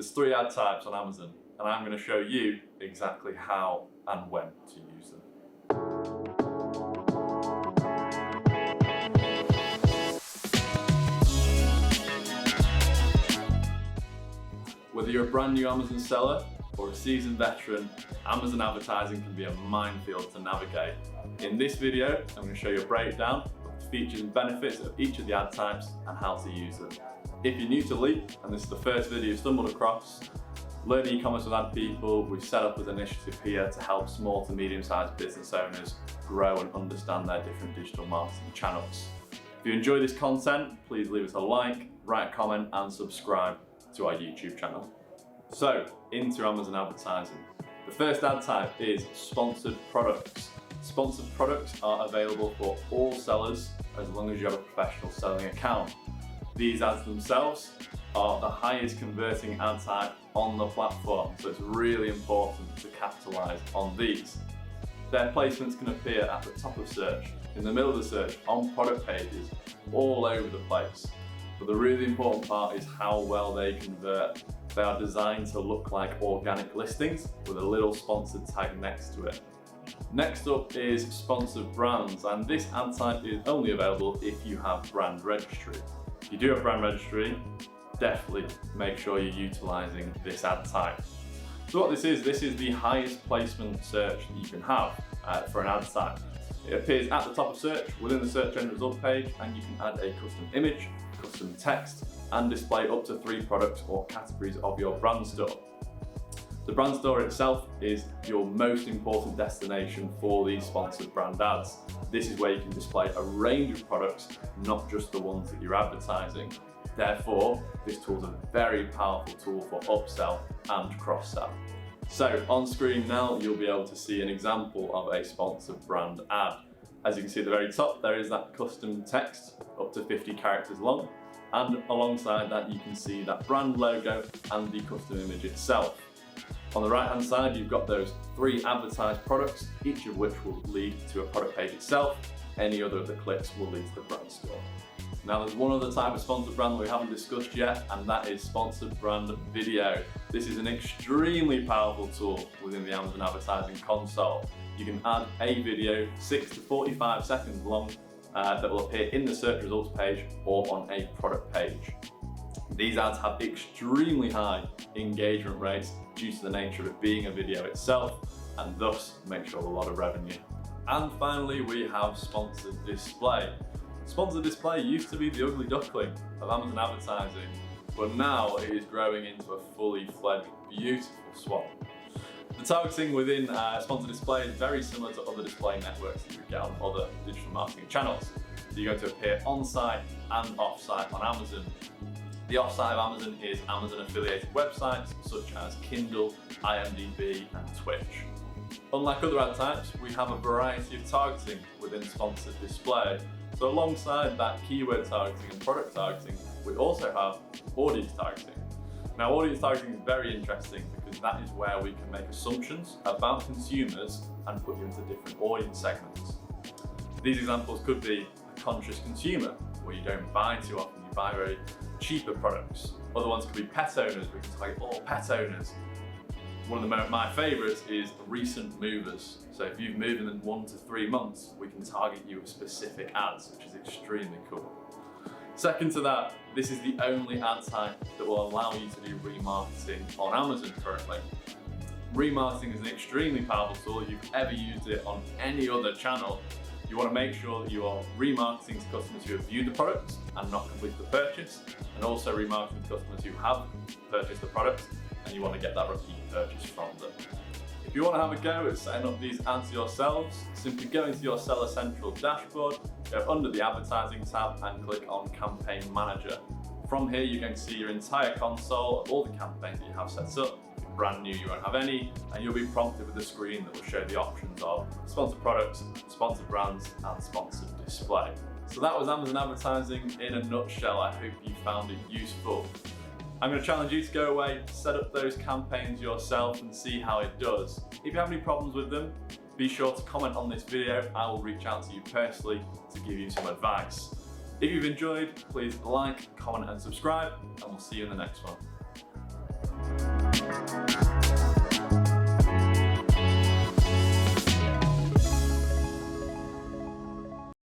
There's 3 ad types on Amazon, and I'm going to show you exactly how and when to use them. Whether you're a brand new Amazon seller or a seasoned veteran, Amazon advertising can be a minefield to navigate. In this video, I'm going to show you a breakdown of the features and benefits of each of the ad types and how to use them. If you're new to Leap, and this is the first video you've stumbled across, Learn e-commerce with Ad People, we've set up as an initiative here to help small to medium-sized business owners grow and understand their different digital marketing channels. If you enjoy this content, please leave us a like, write a comment, and subscribe to our YouTube channel. So, into Amazon advertising. The first ad type is sponsored products. Sponsored products are available for all sellers as long as you have a professional selling account. These ads themselves are the highest converting ad type on the platform, so it's really important to capitalize on these. Their placements can appear at the top of search, in the middle of the search, on product pages, all over the place. But the really important part is how well they convert. They are designed to look like organic listings with a little sponsored tag next to it. Next up is sponsored brands, and this ad type is only available if you have brand registry. If you do have brand registry, definitely make sure you're utilizing this ad type. So what this is the highest placement search that you can have for an ad type. It appears at the top of search within the search engine result page, and you can add a custom image, custom text, and display up to 3 products or categories of your brand store. The brand store itself is your most important destination for these sponsored brand ads. This is where you can display a range of products, not just the ones that you're advertising. Therefore, this tool is a very powerful tool for upsell and cross-sell. So on screen now, you'll be able to see an example of a sponsored brand ad. As you can see at the very top, there is that custom text up to 50 characters long. And alongside that, you can see that brand logo and the custom image itself. On the right hand side, you've got those 3 advertised products, each of which will lead to a product page itself. Any other of the clicks will lead to the brand store. Now there's one other type of sponsored brand that we haven't discussed yet, and that is sponsored brand video. This is an extremely powerful tool within the Amazon advertising console. You can add a video 6 to 45 seconds long that will appear in the search results page or on a product page. These ads have extremely high engagement rates due to the nature of it being a video itself, and thus makes a lot of revenue. And finally, we have sponsored display. Sponsored display used to be the ugly duckling of Amazon advertising, but now it is growing into a fully fledged, beautiful swan. The targeting within sponsored display is very similar to other display networks that you would get on other digital marketing channels. So you're going to appear on-site and off-site on Amazon. The off-site of Amazon is Amazon affiliated websites such as Kindle, IMDb, and Twitch. Unlike other ad types, we have a variety of targeting within sponsored display. So alongside that keyword targeting and product targeting, we also have audience targeting. Now, audience targeting is very interesting because that is where we can make assumptions about consumers and put you into different audience segments. These examples could be a conscious consumer, where you don't buy too often, you buy very cheaper products. Other ones could be pet owners, we can target all pet owners. One of my favourites is recent movers. So if you've moved in 1 to 3 months, we can target you with specific ads, which is extremely cool. Second to that, this is the only ad type that will allow you to do remarketing on Amazon currently. Remarketing is an extremely powerful tool. If you've ever used it on any other channel, you want to make sure that you are remarketing to customers who have viewed the product and not completed the purchase, and also remarketing to customers who have purchased the product and you want to get that repeat purchase from them. If you want to have a go at setting up these ads yourselves, simply go into your Seller Central dashboard, go under the Advertising tab and click on Campaign Manager. From here, you're going to see your entire console of all the campaigns that you have set up. If you're brand new, you won't have any, and you'll be prompted with a screen that will show the options of sponsored products, sponsored brands, and sponsored display. So that was Amazon advertising in a nutshell. I hope you found it useful. I'm going to challenge you to go away, set up those campaigns yourself and see how it does. If you have any problems with them, be sure to comment on this video. I will reach out to you personally to give you some advice. If you've enjoyed, please like, comment and subscribe, and we'll see you in the next one.